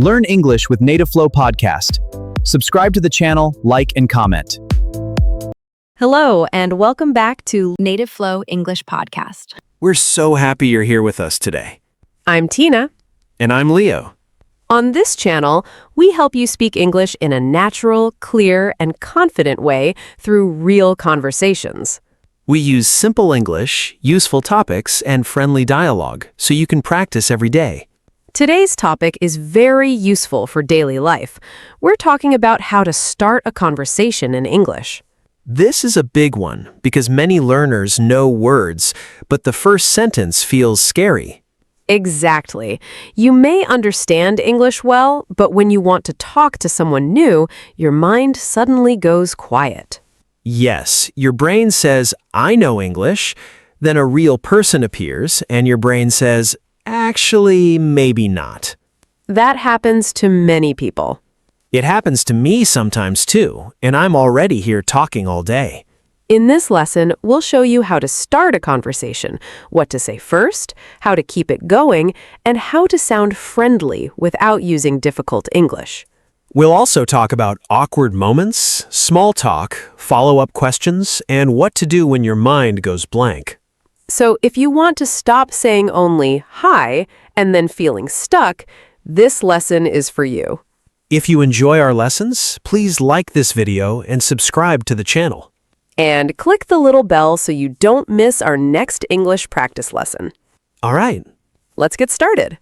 Learn English with Native Flow podcast. Subscribe to the channel, like, and comment. Hello, and welcome back to Native Flow English Podcast. We're so happy you're here with us today. I'm Tina. And I'm Leo. On this channel, we help you speak English in a natural, clear, and confident way through real conversations. We use simple English, useful topics, and friendly dialogue so you can practice every day. Today's topic is very useful for daily life. We're talking about how to start a conversation in English. This is a big one because many learners know words, but the first sentence feels scary. Exactly. You may understand English well, but when you want to talk to someone new, your mind suddenly goes quiet. Yes, your brain says, I know English. Then a real person appears, and your brain says, actually, maybe not. That happens to many people. It happens to me sometimes too, and I'm already here talking all day. In this lesson, we'll show you how to start a conversation, what to say first, how to keep it going, and how to sound friendly without using difficult English. We'll also talk about awkward moments, small talk, follow-up questions, and what to do when your mind goes blank. So if you want to stop saying only hi and then feeling stuck, this lesson is for you. If you enjoy our lessons, please like this video and subscribe to the channel. And click the little bell so you don't miss our next English practice lesson. All right. Let's get started.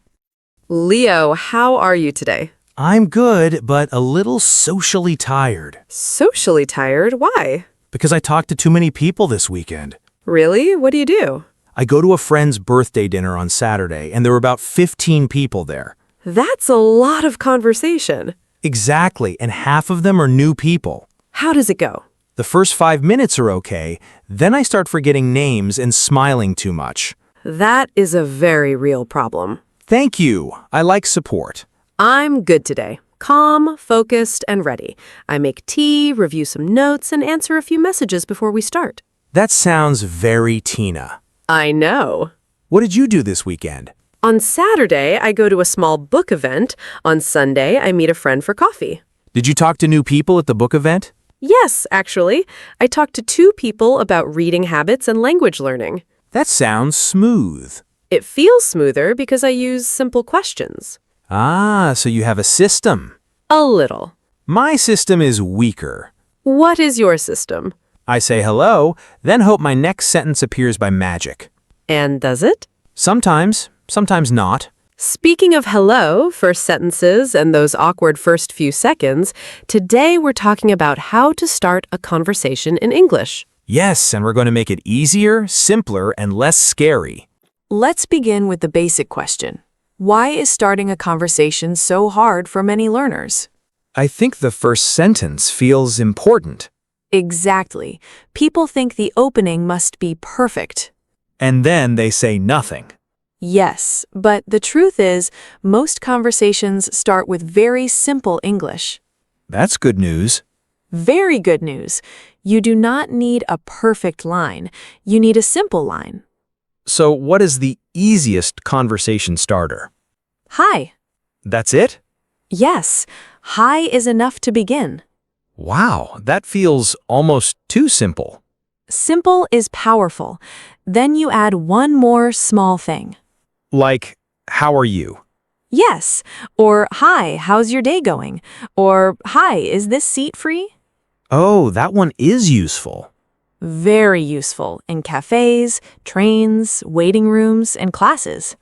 Leo, how are you today? I'm good, but a little socially tired. Socially tired? Why? Because I talked to too many people this weekend. Really? What do you do? I go to a friend's birthday dinner on Saturday, and there were about 15 people there. That's a lot of conversation. Exactly, and half of them are new people. How does it go? The first 5 minutes are okay, then I start forgetting names and smiling too much. That is a very real problem. Thank you. I like support. I'm good today. Calm, focused, and ready. I make tea, review some notes, and answer a few messages before we start. That sounds very Tina. I know. What did you do this weekend? On Saturday, I go to a small book event. On Sunday, I meet a friend for coffee. Did you talk to new people at the book event? Yes, actually. I talked to 2 people about reading habits and language learning. That sounds smooth. It feels smoother because I use simple questions. Ah, so you have a system. A little. My system is weaker. What is your system? I say hello, then hope my next sentence appears by magic. And does it? Sometimes not. Speaking of hello, first sentences, and those awkward first few seconds, today we're talking about how to start a conversation in English. Yes, and we're going to make it easier, simpler, and less scary. Let's begin with the basic question. Why is starting a conversation so hard for many learners? I think the first sentence feels important. Exactly. People think the opening must be perfect. And then they say nothing. Yes, but the truth is, most conversations start with very simple English. That's good news. Very good news. You do not need a perfect line. You need a simple line. So what is the easiest conversation starter? Hi. That's it? Yes, hi is enough to begin. Wow, that feels almost too simple. Simple is powerful. Then you add one more small thing. Like, how are you? Yes, or hi, how's your day going? Or hi, is this seat free? Oh, that one is useful. Very useful in cafes, trains, waiting rooms, and classes.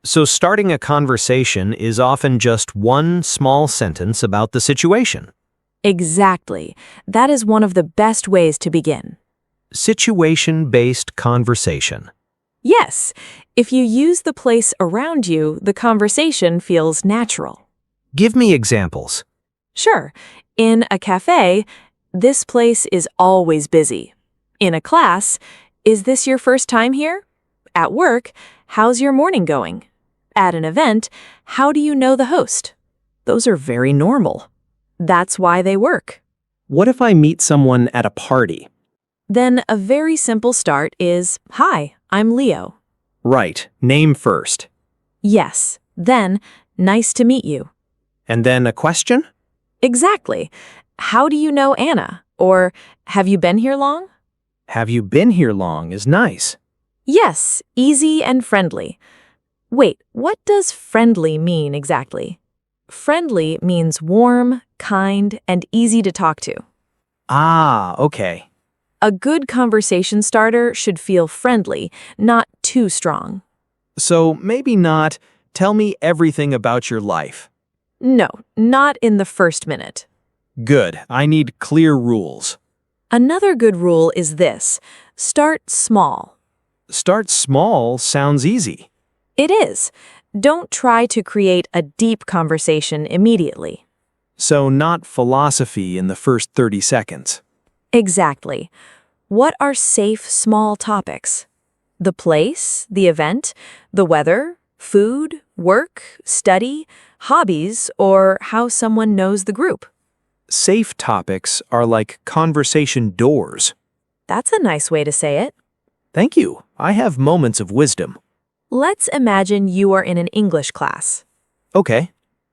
So starting a conversation is often just one small sentence about the situation. Exactly. That is one of the best ways to begin. Situation-based conversation. Yes, if you use the place around you, the conversation feels natural. Give me examples. Sure. In a cafe, this place is always busy. In a class, is this your first time here? At work, how's your morning going? At an event, how do you know the host? Those are very normal. That's why they work. What if I meet someone at a party? Then a very simple start is, hi, I'm Leo. Right, name first. Yes. Then, nice to meet you. And then a question? Exactly. How do you know Anna? Or have you been here long? Have you been here long is nice. Yes, easy and friendly. Wait, what does friendly mean exactly? Friendly means warm, kind, and easy to talk to. Ah, okay. A good conversation starter should feel friendly, not too strong. So maybe not, tell me everything about your life. No, not in the first minute. Good, I need clear rules. Another good rule is this: start small. Start small sounds easy. It is. Don't try to create a deep conversation immediately. So not philosophy in the first 30 seconds. Exactly. What are safe small topics? The place, the event, the weather, food, work, study, hobbies, or how someone knows the group. Safe topics are like conversation doors. That's a nice way to say it. Thank you. I have moments of wisdom. Let's imagine you are in an English class. Okay.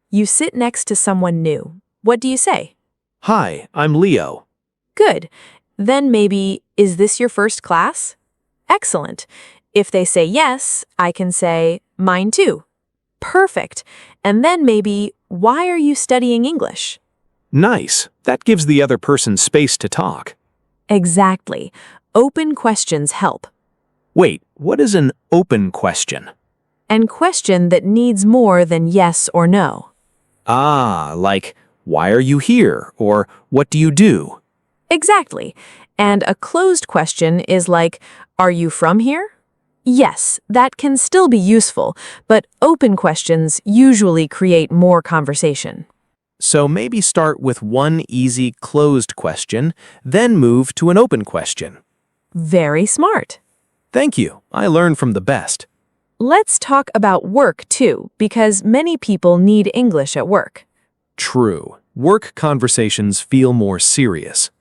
You sit next to someone new. What do you say? Hi, I'm Leo. Good. Then maybe, is this your first class? Excellent. If they say yes, I can say, mine too. Perfect. And then maybe, why are you studying English? Nice. That gives the other person space to talk. Exactly. Open questions help. Wait, what is an open question? And question that needs more than yes or no. Ah, like, why are you here? Or what do you do? Exactly. And a closed question is like, are you from here? Yes, that can still be useful, but open questions usually create more conversation. So maybe start with one easy closed question, then move to an open question. Very smart. Thank you. I learn from the best. Let's talk about work too, because many people need English at work. True. Work conversations feel more serious.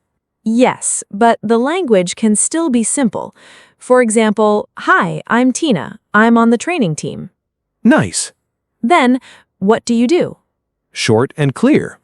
Yes, but the language can still be simple. For example, hi, I'm Tina. I'm on the training team. Nice. Then, what do you do? Short and clear.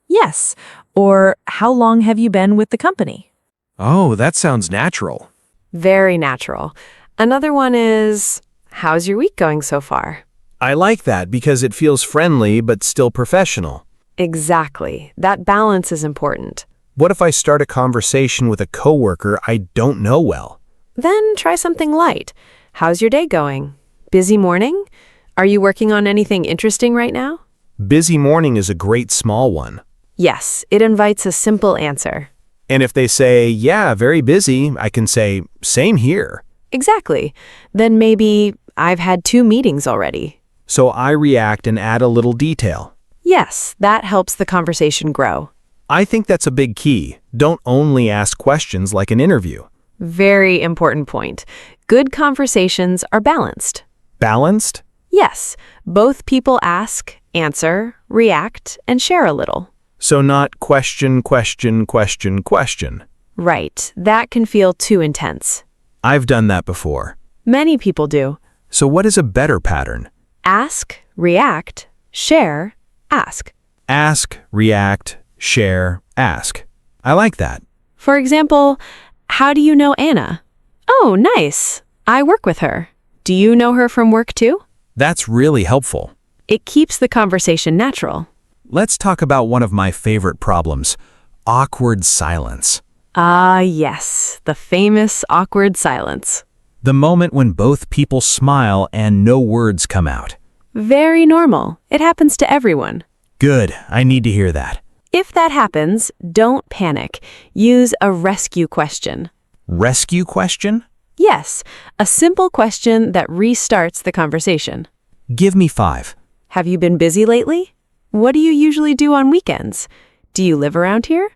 Yes. Or, how long have you been with the company? Oh, that sounds natural. Very natural. Another one is, how's your week going so far? I like that because it feels friendly but still professional. Exactly. That balance is important. What if I start a conversation with a coworker I don't know well? Then try something light. How's your day going? Busy morning? Are you working on anything interesting right now? Busy morning is a great small one. Yes, it invites a simple answer. And if they say, yeah, very busy, I can say, same here. Exactly. Then maybe, I've had 2 meetings already. So I react and add a little detail. Yes, that helps the conversation grow. I think that's a big key. Don't only ask questions like an interview. Very important point. Good conversations are balanced. Balanced? Yes, both people ask, answer, react, and share a little. So not question, question, question, question. Right, that can feel too intense. I've done that before. Many people do. So what is a better pattern? Ask, react, share, ask. Ask, react, share, ask. I like that. For example, how do you know Anna? Oh, nice. I work with her. Do you know her from work too? That's really helpful. It keeps the conversation natural. Let's talk about one of my favorite problems, awkward silence. Ah, yes, the famous awkward silence. The moment when both people smile and no words come out. Very normal. It happens to everyone. Good, I need to hear that. If that happens, don't panic. Use a rescue question. Rescue question? Yes, a simple question that restarts the conversation. Give me 5. Have you been busy lately? What do you usually do on weekends? Do you live around here?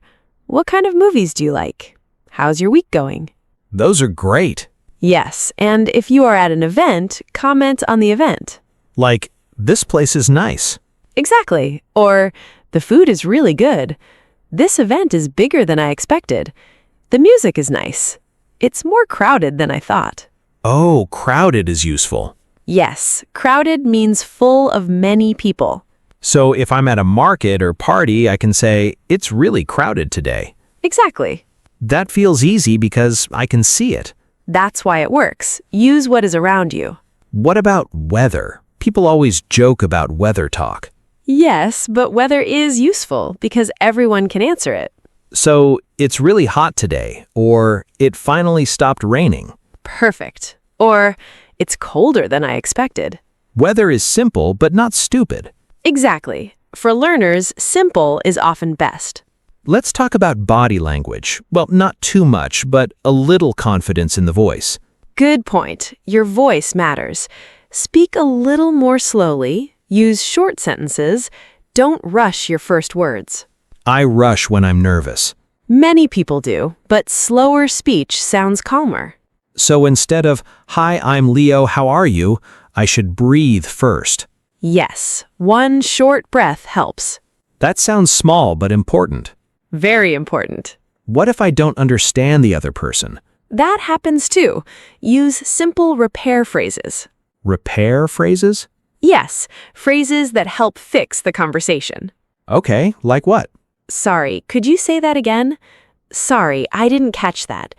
What kind of movies do you like? How's your week going? Those are great. Yes, and if you are at an event, comment on the event. Like, this place is nice. Exactly. Or, the food is really good. This event is bigger than I expected. The music is nice. It's more crowded than I thought. Oh, crowded is useful. Yes, crowded means full of many people. So if I'm at a market or party, I can say, it's really crowded today. Exactly. That feels easy because I can see it. That's why it works. Use what is around you. What about weather? People always joke about weather talk. Yes, but weather is useful because everyone can answer it. So, it's really hot today, or it finally stopped raining. Perfect. Or, it's colder than I expected. Weather is simple but not stupid. Exactly. For learners, simple is often best. Let's talk about body language. Well, not too much, but a little confidence in the voice. Good point. Your voice matters. Speak a little more slowly. Use short sentences. Don't rush your first words. I rush when I'm nervous. Many people do, but slower speech sounds calmer. So instead of, "Hi, I'm Leo, how are you?" I should breathe first. Yes, one short breath helps. That sounds small but important. Very important. What if I don't understand the other person? That happens too. Use simple repair phrases. Repair phrases? Yes, phrases that help fix the conversation. Okay, like what? Sorry, could you say that again? Sorry, I didn't catch that.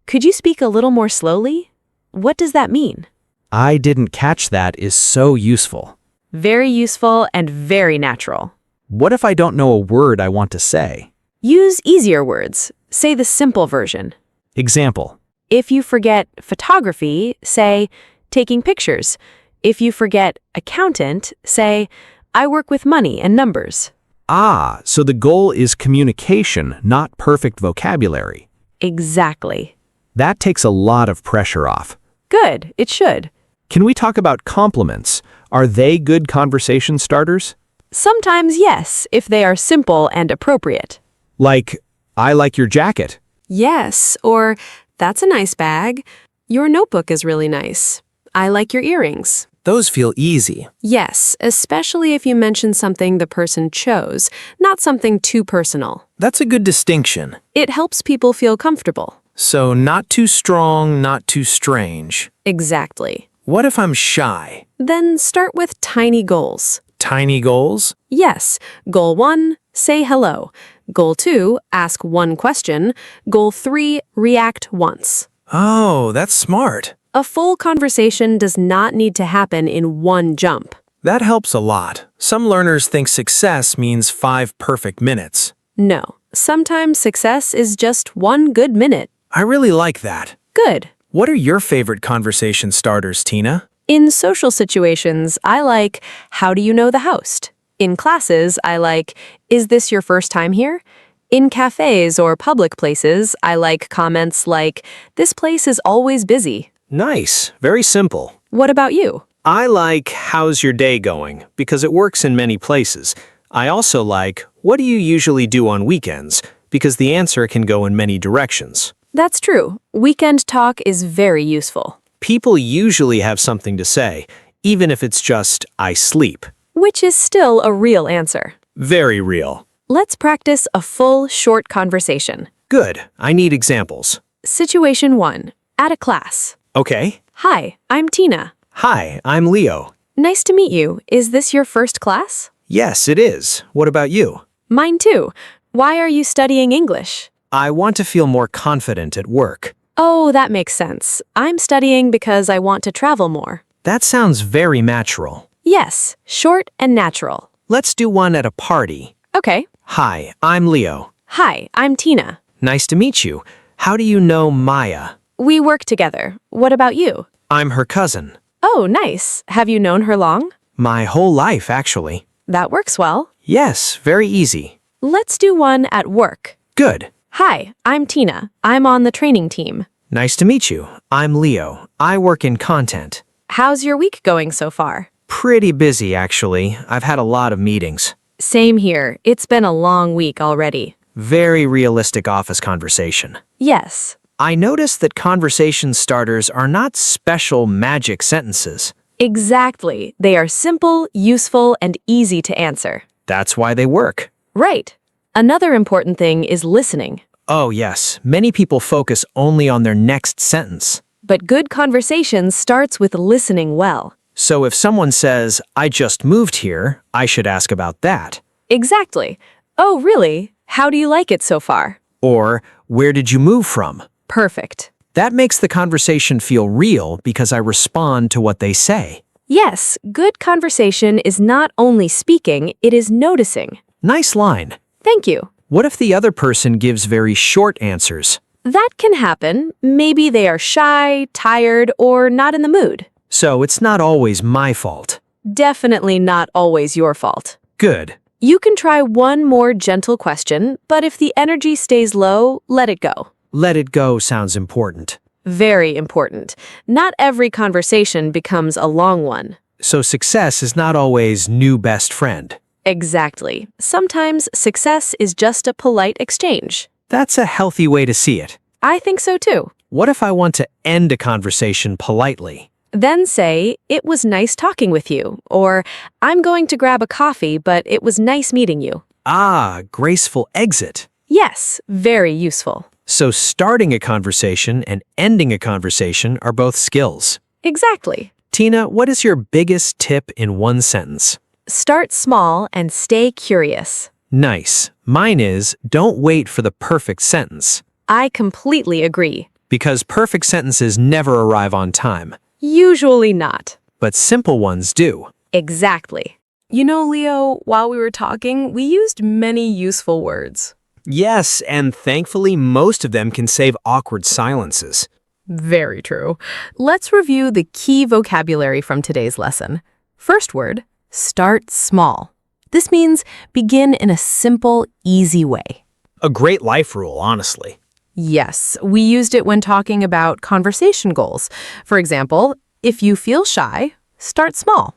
Could you speak a little more slowly? What does that mean? I didn't catch that is so useful. Very useful and very natural. What if I don't know a word I want to say? Use easier words. Say the simple version. Example. If you forget photography, say, taking pictures. If you forget accountant, say, I work with money and numbers. Ah, so the goal is communication, not perfect vocabulary. Exactly. That takes a lot of pressure off. Good, it should. Can we talk about compliments? Are they good conversation starters? Sometimes yes, if they are simple and appropriate. Like, I like your jacket. Yes, or that's a nice bag. Your notebook is really nice. I like your earrings. Those feel easy. Yes, especially if you mention something the person chose, not something too personal. That's a good distinction. It helps people feel comfortable. So not too strong, not too strange. Exactly. What if I'm shy? Then start with tiny goals. Tiny goals? Yes, goal 1, say hello. Goal 2, ask one question. Goal 3, react once. Oh, that's smart. A full conversation does not need to happen in one jump. That helps a lot. Some learners think success means 5 perfect minutes. No, sometimes success is just 1 good minute. I really like that. Good. What are your favorite conversation starters, Tina? In social situations, I like, how do you know the host? In classes, I like, is this your first time here? In cafes or public places, I like comments like, this place is always busy. Nice. Very simple. What about you? I like, how's your day going? Because it works in many places. I also like, what do you usually do on weekends? Because the answer can go in many directions. That's true. Weekend talk is very useful. People usually have something to say, even if it's just, I sleep. Which is still a real answer. Very real. Let's practice a full, short conversation. Good. I need examples. Situation 1. At a class. Okay. Hi, I'm Tina. Hi, I'm Leo. Nice to meet you. Is this your first class? Yes, it is. What about you? Mine too. Why are you studying English? I want to feel more confident at work. Oh, that makes sense. I'm studying because I want to travel more. That sounds very natural. Yes, short and natural. Let's do one at a party. Okay. Hi, I'm Leo. Hi, I'm Tina. Nice to meet you. How do you know Maya? We work together. What about you? I'm her cousin. Oh, nice. Have you known her long? My whole life, actually. That works well. Yes, very easy. Let's do one at work. Good. Hi, I'm Tina. I'm on the training team. Nice to meet you. I'm Leo. I work in content. How's your week going so far? Pretty busy, actually. I've had a lot of meetings. Same here. It's been a long week already. Very realistic office conversation. Yes. I noticed that conversation starters are not special magic sentences. Exactly. They are simple, useful, and easy to answer. That's why they work. Right. Another important thing is listening. Oh, yes. Many people focus only on their next sentence. But good conversation starts with listening well. So if someone says, I just moved here, I should ask about that. Exactly. Oh, really? How do you like it so far? Or, where did you move from? Perfect. That makes the conversation feel real because I respond to what they say. Yes, good conversation is not only speaking, it is noticing. Nice line. Thank you. What if the other person gives very short answers? That can happen. Maybe they are shy, tired, or not in the mood. So it's not always my fault. Definitely not always your fault. Good. You can try one more gentle question, but if the energy stays low, let it go. Let it go sounds important. Very important. Not every conversation becomes a long one. So success is not always new best friend. Exactly. Sometimes success is just a polite exchange. That's a healthy way to see it. I think so too. What if I want to end a conversation politely? Then say, it was nice talking with you, or I'm going to grab a coffee, but it was nice meeting you. Ah, graceful exit. Yes, very useful. So starting a conversation and ending a conversation are both skills. Exactly. Tina, what is your biggest tip in one sentence? Start small and stay curious. Nice. Mine is, don't wait for the perfect sentence. I completely agree. Because perfect sentences never arrive on time. Usually not. But simple ones do. Exactly. You know, Leo, while we were talking, we used many useful words. Yes, and thankfully most of them can save awkward silences. Very true. Let's review the key vocabulary from today's lesson. First word, start small. This means begin in a simple, easy way. A great life rule, honestly. Yes, we used it when talking about conversation goals. For example, if you feel shy, start small.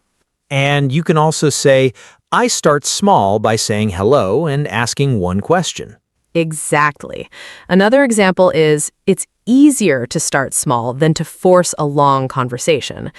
And you can also say, I start small by saying hello and asking one question. Exactly. Another example is, it's easier to start small than to force a long conversation.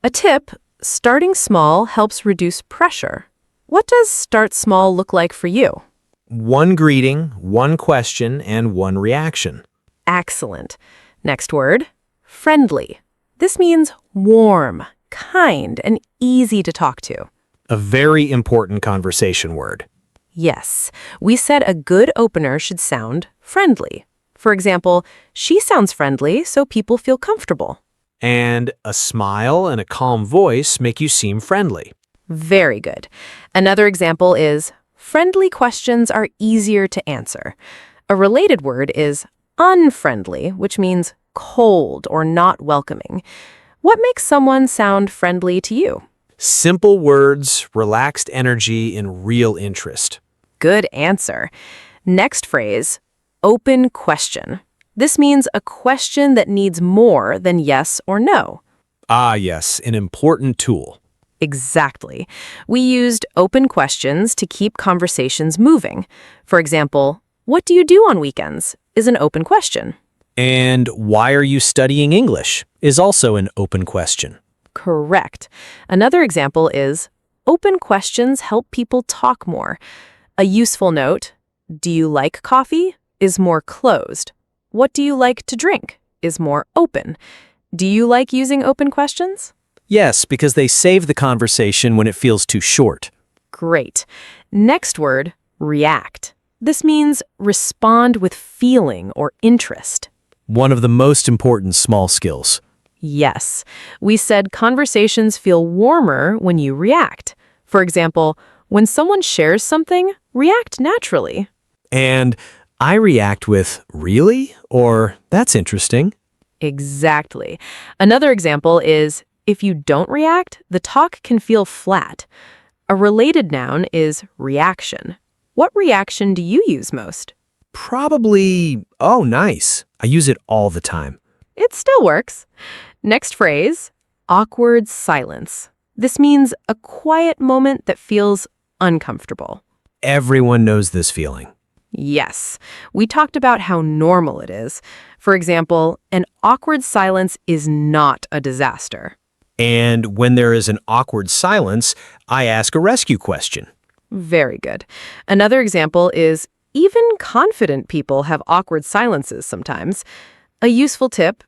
A tip, starting small helps reduce pressure. What does start small look like for you? One greeting, one question, and one reaction. Excellent. Next word, friendly. This means warm, kind, and easy to talk to. A very important conversation word. Yes, we said a good opener should sound friendly. For example, she sounds friendly, so people feel comfortable. And a smile and a calm voice make you seem friendly. Very good. Another example is, friendly questions are easier to answer. A related word is unfriendly, which means cold or not welcoming. What makes someone sound friendly to you? Simple words, relaxed energy, and real interest. Good answer. Next phrase, open question. This means a question that needs more than yes or no. Ah, yes, an important tool. Exactly. We used open questions to keep conversations moving. For example, what do you do on weekends is an open question. And why are you studying English is also an open question. Correct. Another example is, open questions help people talk more. A useful note, do you like coffee is more closed. What do you like to drink is more open. Do you like using open questions? Yes, because they save the conversation when it feels too short. Great. Next word, react. This means respond with feeling or interest. One of the most important small skills. Yes. We said conversations feel warmer when you react. For example, when someone shares something, react naturally. And I react with, really? Or, that's interesting. Exactly. Another example is, if you don't react, the talk can feel flat. A related noun is reaction. What reaction do you use most? Probably, oh, nice. I use it all the time. It still works. Next phrase, awkward silence. This means a quiet moment that feels uncomfortable. Everyone knows this feeling. Yes, we talked about how normal it is. For example, an awkward silence is not a disaster. And when there is an awkward silence, I ask a rescue question. Very good. Another example is, even confident people have awkward silences sometimes. A useful tip,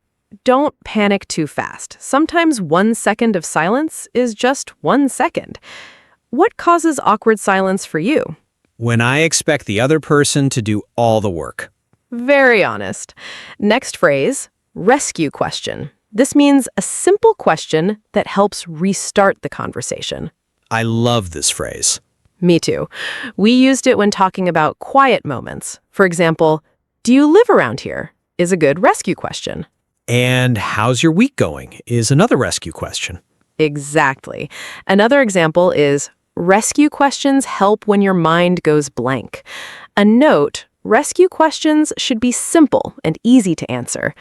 don't panic too fast. Sometimes 1 second of silence is just 1 second. What causes awkward silence for you? When I expect the other person to do all the work. Very honest. Next phrase, rescue question. This means a simple question that helps restart the conversation. I love this phrase. Me too. We used it when talking about quiet moments. For example, do you live around here? Is a good rescue question. And how's your week going is another rescue question. Exactly. Another example is rescue questions help when your mind goes blank. A note, rescue questions should be simple and easy to answer.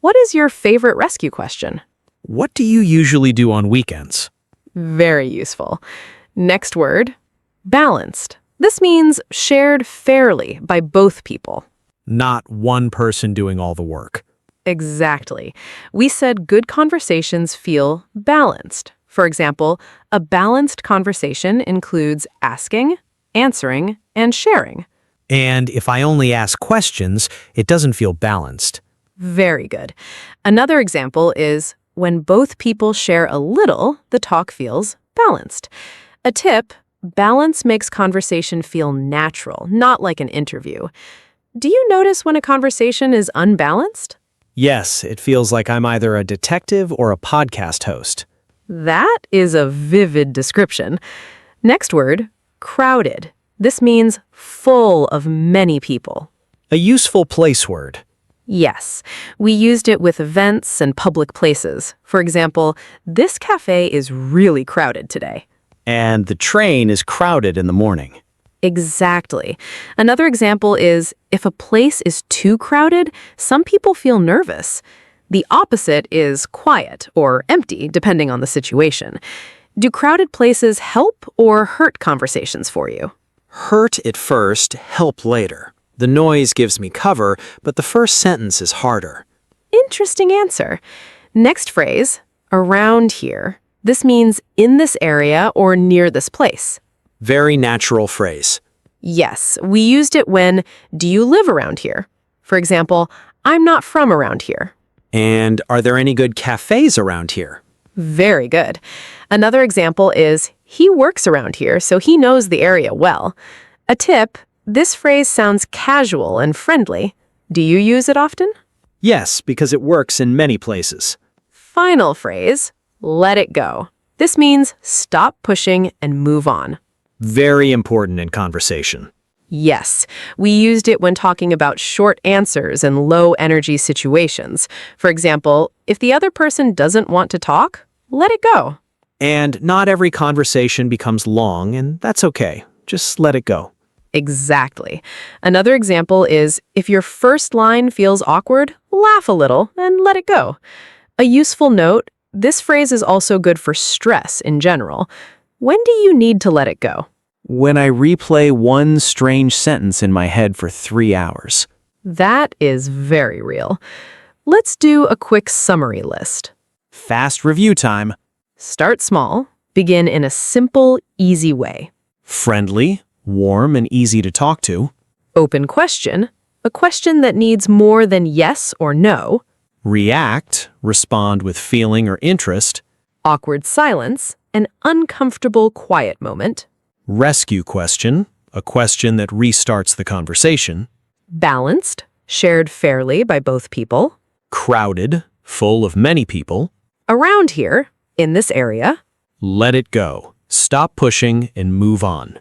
What is your favorite rescue question? What do you usually do on weekends? Very useful. Next word, balanced. This means shared fairly by both people. Not one person doing all the work. Exactly. We said good conversations feel balanced. For example, a balanced conversation includes asking, answering, and sharing. And if I only ask questions, it doesn't feel balanced. Very good. Another example is when both people share a little, the talk feels balanced. A tip, balance makes conversation feel natural, not like an interview. Do you notice when a conversation is unbalanced? Yes, it feels like I'm either a detective or a podcast host. That is a vivid description. Next word, crowded. This means full of many people. A useful place word. Yes, we used it with events and public places. For example, this cafe is really crowded today. And the train is crowded in the morning. Exactly. Another example is if a place is too crowded, some people feel nervous. The opposite is quiet or empty, depending on the situation. Do crowded places help or hurt conversations for you? Hurt at first, help later. The noise gives me cover, but the first sentence is harder. Interesting answer. Next phrase, around here. This means in this area or near this place. Very natural phrase. Yes, we used it when, do you live around here? For example, I'm not from around here. And are there any good cafes around here? Very good. Another example is, he works around here, so he knows the area well. A tip, this phrase sounds casual and friendly. Do you use it often? Yes, because it works in many places. Final phrase, let it go. This means stop pushing and move on. Very important in conversation. Yes, we used it when talking about short answers and low-energy situations. For example, if the other person doesn't want to talk, let it go. And not every conversation becomes long, and that's okay. Just let it go. Exactly. Another example is if your first line feels awkward, laugh a little and let it go. A useful note, this phrase is also good for stress in general. When do you need to let it go? When I replay one strange sentence in my head for 3 hours. That is very real. Let's do a quick summary list. Fast review time. Start small. Begin in a simple, easy way. Friendly, warm, and easy to talk to. Open question. A question that needs more than yes or no. React, respond with feeling or interest. Awkward silence. An uncomfortable quiet moment. Rescue question, a question that restarts the conversation. Balanced. Shared fairly by both people. Crowded, full of many people. Around here. In this area. Let it go. Stop pushing and move on.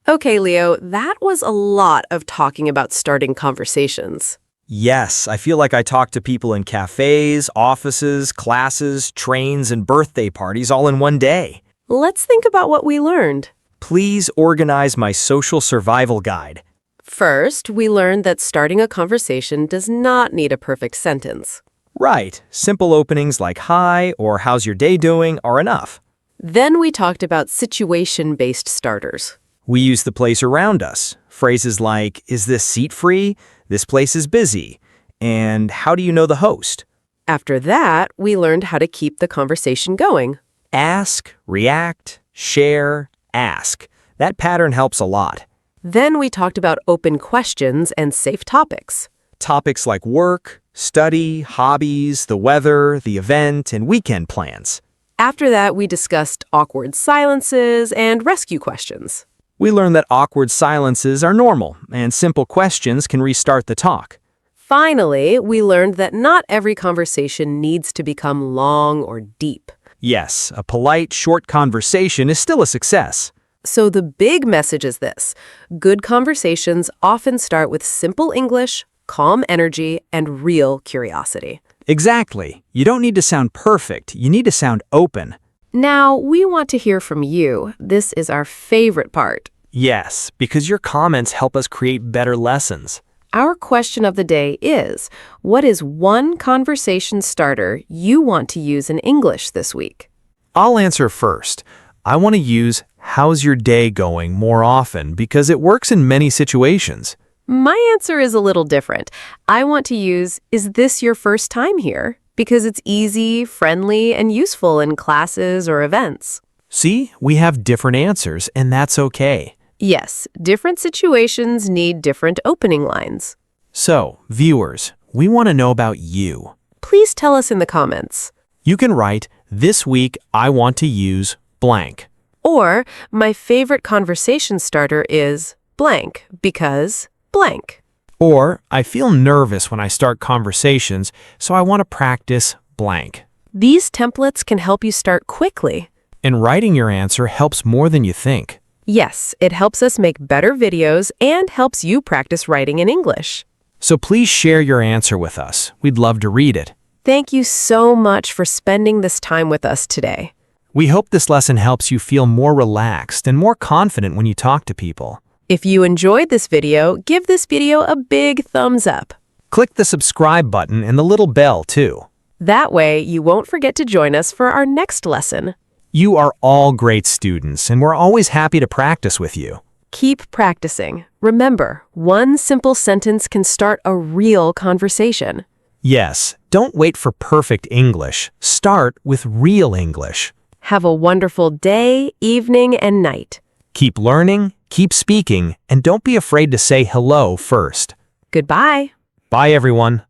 Okay, Leo, that was a lot of talking about starting conversations. Yes, I feel like I talk to people in cafes, offices, classes, trains, and birthday parties all in one day. Let's think about what we learned. Please organize my social survival guide. First, we learned that starting a conversation does not need a perfect sentence. Right, simple openings like hi or how's your day doing are enough. Then we talked about situation-based starters. We use the place around us. Phrases like, is this seat free? This place is busy. And how do you know the host? After that, we learned how to keep the conversation going. Ask, react, share, ask. That pattern helps a lot. Then we talked about open questions and safe topics. Topics like work, study, hobbies, the weather, the event, and weekend plans. After that, we discussed awkward silences and rescue questions. We learned that awkward silences are normal, and simple questions can restart the talk. Finally, we learned that not every conversation needs to become long or deep. Yes, a polite, short conversation is still a success. So the big message is this: good conversations often start with simple English, calm energy, and real curiosity. Exactly. You don't need to sound perfect. You need to sound open. Now, we want to hear from you. This is our favorite part. Yes, because your comments help us create better lessons. Our question of the day is, what is one conversation starter you want to use in English this week? I'll answer first. I want to use "How's your day going?" more often because it works in many situations. My answer is a little different. I want to use, "Is this your first time here?" because it's easy, friendly, and useful in classes or events. See, we have different answers, and that's okay. Yes, different situations need different opening lines. So, viewers, we want to know about you. Please tell us in the comments. You can write, "This week I want to use blank." Or, my favorite conversation starter is blank because blank. Or, "I feel nervous when I start conversations, so I want to practice blank." These templates can help you start quickly. And writing your answer helps more than you think. Yes, it helps us make better videos and helps you practice writing in English. So please share your answer with us. We'd love to read it. Thank you so much for spending this time with us today. We hope this lesson helps you feel more relaxed and more confident when you talk to people. If you enjoyed this video, give this video a big thumbs up. Click the subscribe button and the little bell too. That way, you won't forget to join us for our next lesson. You are all great students, and we're always happy to practice with you. Keep practicing. Remember, one simple sentence can start a real conversation. Yes, don't wait for perfect English. Start with real English. Have a wonderful day, evening, and night. Keep learning, keep speaking, and don't be afraid to say hello first. Goodbye. Bye, everyone.